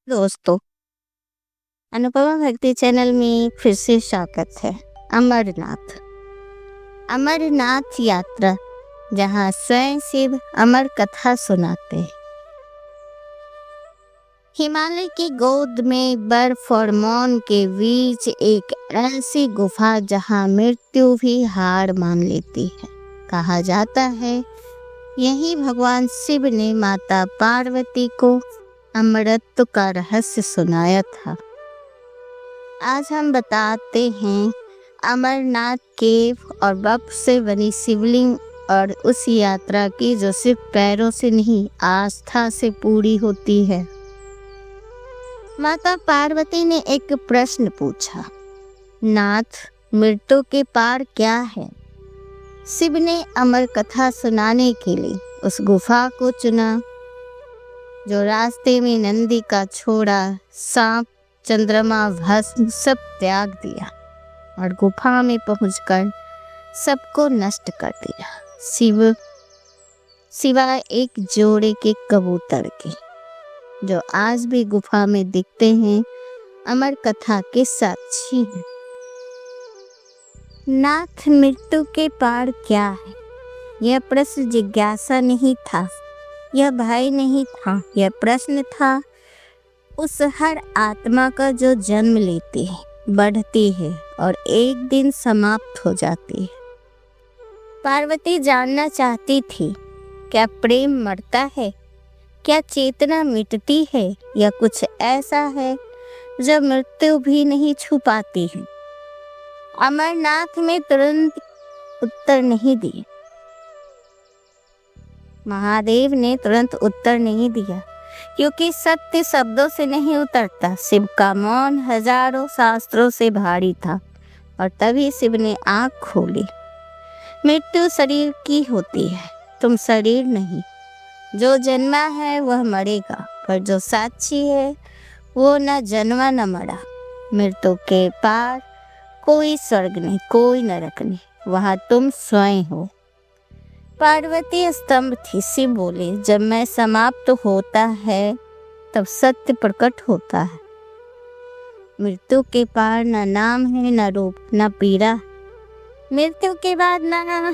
दोस्तों, अनुपमा भक्ति चैनल में फिर से स्वागत है। अमरनाथ अमरनाथ यात्रा, जहाँ स्वयं शिव अमर कथा सुनाते हैं। हिमालय की गोद में बर्फ और मौन के बीच एक ऐसी गुफा जहाँ मृत्यु भी हार मान लेती है। कहा जाता है यही भगवान शिव ने माता पार्वती को अमरत्व का रहस्य सुनाया था। आज हम बताते हैं अमरनाथ केव और बर्फ से बनी शिवलिंग और उस यात्रा की जो सिर्फ पैरों से नहीं, आस्था से पूरी होती है। माता पार्वती ने एक प्रश्न पूछा, नाथ, मृत्यु के पार क्या है? शिव ने अमर कथा सुनाने के लिए उस गुफा को चुना जो रास्ते में नंदी का छोड़ा, सांप, चंद्रमा, भस्म सब त्याग दिया और गुफा में पहुंचकर सबको नष्ट कर दिया, सिवाय एक जोड़े के कबूतर के, जो आज भी गुफा में दिखते हैं, अमर कथा के साक्षी हैं। नाथ, मृत्यु के पार क्या है? यह प्रश्न जिज्ञासा नहीं था, यह भय नहीं था, यह प्रश्न था उस हर आत्मा का जो जन्म लेती है, बढ़ती है और एक दिन समाप्त हो जाती है। पार्वती जानना चाहती थी, क्या प्रेम मरता है? क्या चेतना मिटती है? या कुछ ऐसा है जो मृत्यु भी नहीं छू पाती है? अमरनाथ में तुरंत उत्तर नहीं दिए। महादेव ने तुरंत उत्तर नहीं दिया, क्योंकि सत्य शब्दों से नहीं उतरता। शिव का मौन हजारों शास्त्रों से भारी था और तभी शिव ने आंख खोली। मृत्यु शरीर की होती है, तुम शरीर नहीं। जो जन्मा है वह मरेगा, पर जो साक्षी है वो न जन्मा न मरा। मृत्यु के पार कोई स्वर्ग नहीं, कोई नरक नहीं, वहाँ तुम स्वयं हो। पार्वती स्तंभ थी। शिव बोले, जब मैं समाप्त होता है तब सत्य प्रकट होता है। मृत्यु के पार न नाम है, न रूप, न पीड़ा। मृत्यु के बाद न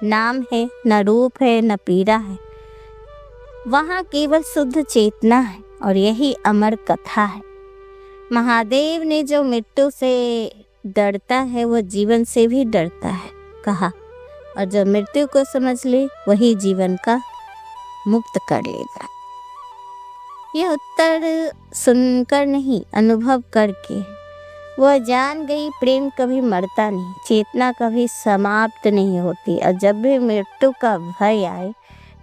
नाम है, न रूप है, न पीड़ा है। वहाँ केवल शुद्ध चेतना है और यही अमर कथा है। महादेव ने जो मृत्यु से डरता है वो जीवन से भी डरता है, कहा, और जो मृत्यु को समझ ले वही जीवन का मुक्त कर लेगा। यह उत्तर सुनकर नहीं, अनुभव करके वह जान गई, प्रेम कभी मरता नहीं, चेतना कभी समाप्त नहीं होती। और जब भी मृत्यु का भय आए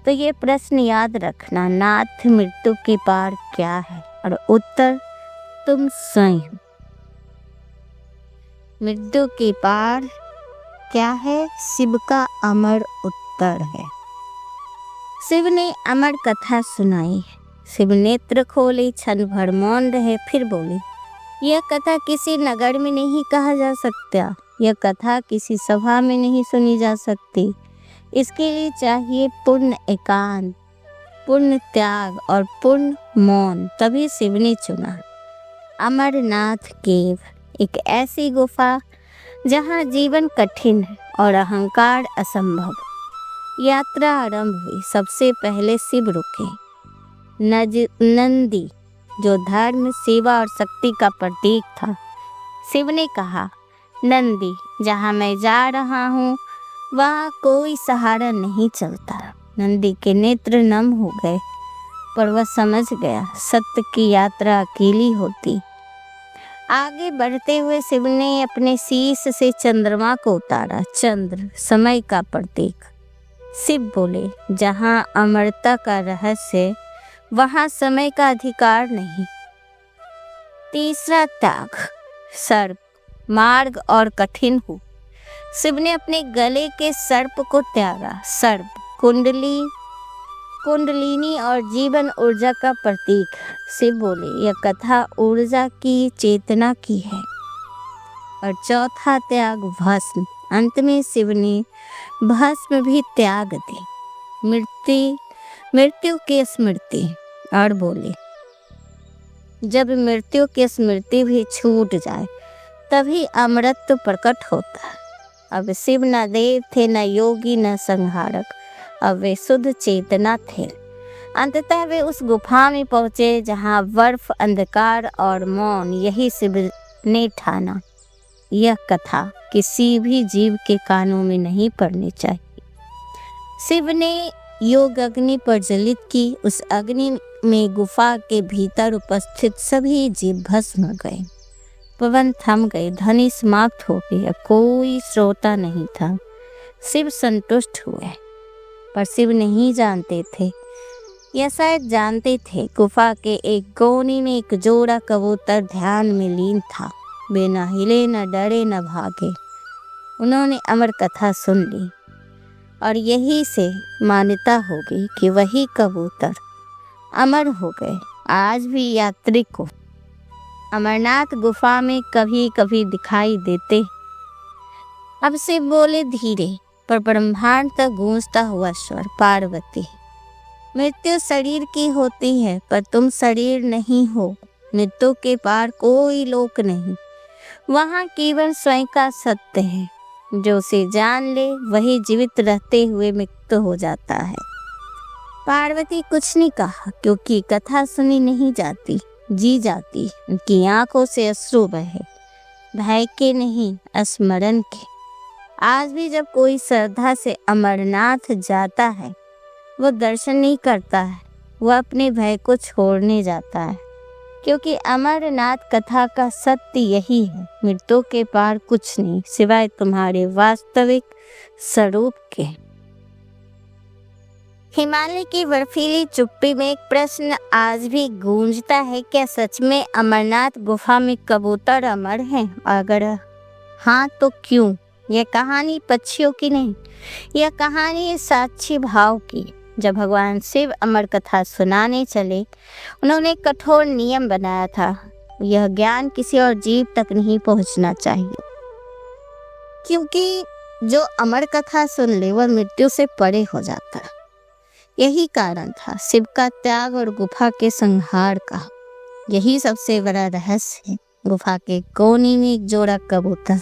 तो ये प्रश्न याद रखना, नाथ, मृत्यु के पार क्या है? और उत्तर तुम स्वयं हो। मृत्यु के पार क्या है? शिव का अमर उत्तर है। शिव ने अमर कथा सुनाई। शिव नेत्र खोले, क्षण भर मौन रहे, फिर बोले, यह कथा किसी नगर में नहीं कहा जा सकता, यह कथा किसी सभा में नहीं सुनी जा सकती। इसके लिए चाहिए पूर्ण एकांत, पूर्ण त्याग और पूर्ण मौन। तभी शिव ने चुना अमरनाथ केव, एक ऐसी गुफा जहाँ जीवन कठिन है और अहंकार असंभव। यात्रा आरंभ हुई। सबसे पहले शिव रुके। नंदी, जो धर्म, सेवा और शक्ति का प्रतीक था। शिव ने कहा, नंदी, जहाँ मैं जा रहा हूँ वहाँ कोई सहारा नहीं चलता। नंदी के नेत्र नम हो गए, पर वह समझ गया सत्य की यात्रा अकेली होती। आगे बढ़ते हुए शिव ने अपने शीश से चंद्रमा को उतारा। चंद्र समय का प्रतीक। शिव बोले, जहाँ अमरता का रहस्य, वहाँ समय का अधिकार नहीं। तीसरा त्याग, सर्प, मार्ग और कठिन हो। शिव ने अपने गले के सर्प को त्यागा। सर्प कुंडलिनी और जीवन ऊर्जा का प्रतीक। शिव बोले, यह कथा ऊर्जा की, चेतना की है। और चौथा त्याग, भस्म। अंत में शिव ने भस्म भी त्याग दी, मृत्यु की स्मृति, और बोले, जब मृत्यु की स्मृति भी छूट जाए तभी अमृत प्रकट होता है। अब शिव न देव थे, न योगी, न संहारक, अब वे शुद्ध चेतना थे। अंततः वे उस गुफा में पहुंचे जहां बर्फ, अंधकार और मौन। यही शिव ने ठाना। यह कथा किसी भी जीव के कानों में नहीं पड़नी चाहिए। शिव ने योग अग्नि प्रज्वलित की। उस अग्नि में गुफा के भीतर उपस्थित सभी जीव भस्म हो गए। पवन थम गए, ध्वनि समाप्त हो गई। अब कोई श्रोता नहीं था। शिव संतुष्ट हुए, पर शिव नहीं जानते थे, या शायद जानते थे, गुफा के एक कोने में एक जोड़ा कबूतर ध्यान में लीन था। वे न हिले, न डरे, न भागे। उन्होंने अमर कथा सुन ली और यही से मान्यता हो गई कि वही कबूतर अमर हो गए। आज भी यात्री को अमरनाथ गुफा में कभी कभी दिखाई देते। अब से बोले धीरे पर ब्रह्मांड तक गूंजता हुआ स्वर, पार्वती, मृत्यु शरीर की होती है पर तुम शरीर नहीं हो। मृत्यु के पार कोई लोक नहीं, वहाँ केवल स्वयं का सत्य है। जो उसे जान ले वही जीवित रहते हुए मुक्त हो जाता है। पार्वती कुछ नहीं कहा, क्योंकि कथा सुनी नहीं जाती, जी जाती। उनकी आंखों से अश्रु बहे, भय के नहीं, स्मरण के। आज भी जब कोई श्रद्धा से अमरनाथ जाता है, वो दर्शन नहीं करता है, वह अपने भय को छोड़ने जाता है। क्योंकि अमरनाथ कथा का सत्य यही है, मृत्यु के पार कुछ नहीं सिवाय तुम्हारे वास्तविक स्वरूप के। हिमालय की बर्फीली चुप्पी में एक प्रश्न आज भी गूंजता है, क्या सच में अमरनाथ गुफा में कबूतर अमर हैं? अगर हाँ तो क्यों? यह कहानी पक्षियों की नहीं, यह कहानी साक्षी भाव की। जब भगवान शिव अमर कथा सुनाने चले, उन्होंने कठोर नियम बनाया था, यह ज्ञान किसी और जीव तक नहीं पहुंचना चाहिए। क्योंकि जो अमर कथा सुन ले वह मृत्यु से परे हो जाता है। यही कारण था शिव का त्याग और गुफा के संहार का। यही सबसे बड़ा रहस्य है। गुफा के कोने में एक जोड़ा कबूतर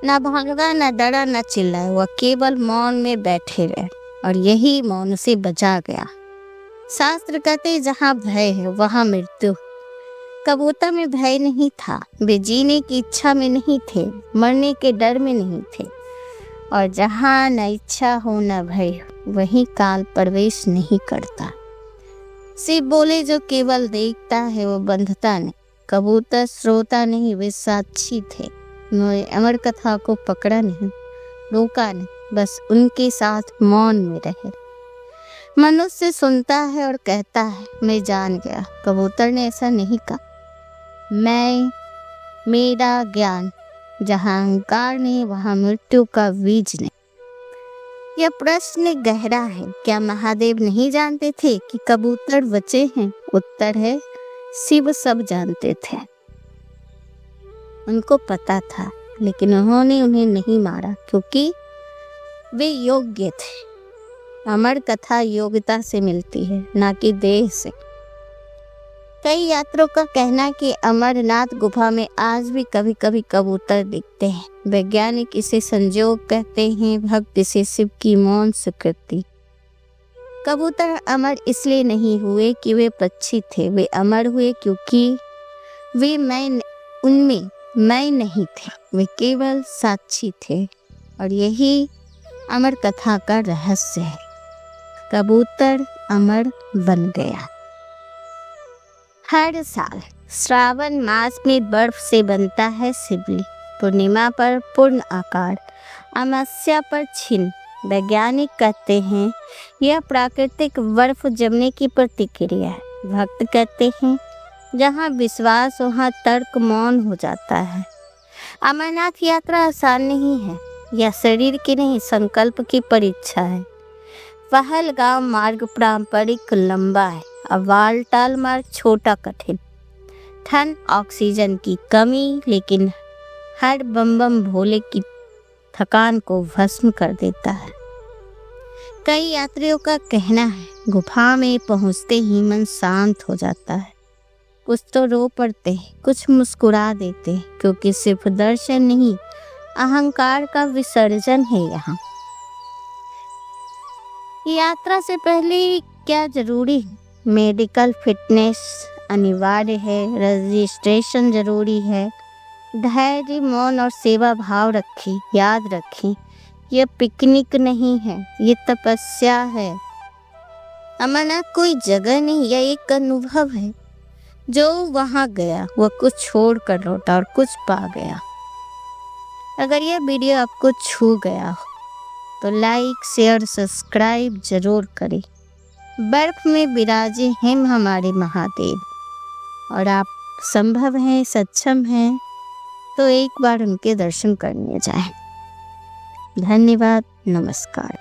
न भागा, न डरा, न चिल्लाया, वह केवल मौन में बैठे रहे और यही मौन उसे बचा गया। शास्त्र कहते जहाँ भय है वहाँ मृत्यु। कबूतर में भय नहीं था, वे जीने की इच्छा में नहीं थे, मरने के डर में नहीं थे। और जहाँ न इच्छा हो न भय, वहीं काल प्रवेश नहीं करता। शिव बोले जो केवल देखता है वो बंधता नहीं। कबूतर श्रोता नहीं, वे साक्षी थे। उन्होंने अमर कथा को पकड़ा नहीं, रोका नहीं, बस उनके साथ मौन में रहे। मनुष्य सुनता है और कहता है मैं जान गया। कबूतर ने ऐसा नहीं कहा। मैं, मेरा ज्ञान, जहाँ अहंकार नहीं वहाँ मृत्यु का बीज नहीं। यह प्रश्न गहरा है। क्या महादेव नहीं जानते थे कि कबूतर बचे हैं? उत्तर है शिव सब जानते थे। उनको पता था, लेकिन उन्होंने उन्हें नहीं मारा क्योंकि वे योग्य थे। अमर कथा योग्यता से मिलती है, ना कि देह से। कई यात्रियों का कहना है कि अमरनाथ गुफा में आज भी कभी कभी कबूतर दिखते हैं। वैज्ञानिक इसे संजोग कहते हैं, भक्त इसे शिव की मौन स्वीकृति। कबूतर अमर इसलिए नहीं हुए कि वे पक्षी थे, वे अमर हुए क्योंकि वे उनमें मैं नहीं थे, वे केवल साक्षी थे। और यही अमर कथा का रहस्य है। कबूतर अमर बन गया। हर साल श्रावण मास में बर्फ से बनता है शिवलिंग। पूर्णिमा पर पूर्ण आकार, अमावस्या पर छिन्न। वैज्ञानिक कहते हैं यह प्राकृतिक बर्फ जमने की प्रतिक्रिया है। भक्त कहते हैं जहाँ विश्वास वहाँ तर्क मौन हो जाता है। अमरनाथ यात्रा आसान नहीं है। यह शरीर की नहीं, संकल्प की परीक्षा है। पहलगाम मार्ग पारंपरिक लंबा है, अवालटाल मार्ग छोटा कठिन। ठंड, ऑक्सीजन की कमी, लेकिन हर बम बम भोले की थकान को भस्म कर देता है। कई यात्रियों का कहना है गुफा में पहुंचते ही मन शांत हो जाता है। कुछ तो रो पड़ते, कुछ मुस्कुरा देते, क्योंकि सिर्फ दर्शन नहीं, अहंकार का विसर्जन है यहाँ। यात्रा से पहले क्या जरूरी है? मेडिकल फिटनेस अनिवार्य है, रजिस्ट्रेशन जरूरी है, धैर्य, मौन और सेवा भाव रखें। याद रखें, ये पिकनिक नहीं है, ये तपस्या है। अमरनाथ कोई जगह नहीं, यह एक अनुभव है। जो वहाँ गया वह कुछ छोड़ कर लौटा और कुछ पा गया। अगर यह वीडियो आपको छू गया हो तो लाइक, शेयर, सब्सक्राइब जरूर करें। बर्फ में विराजे हैं हमारे महादेव, और आप संभव हैं, सक्षम हैं तो एक बार उनके दर्शन करने जाएं। धन्यवाद, नमस्कार।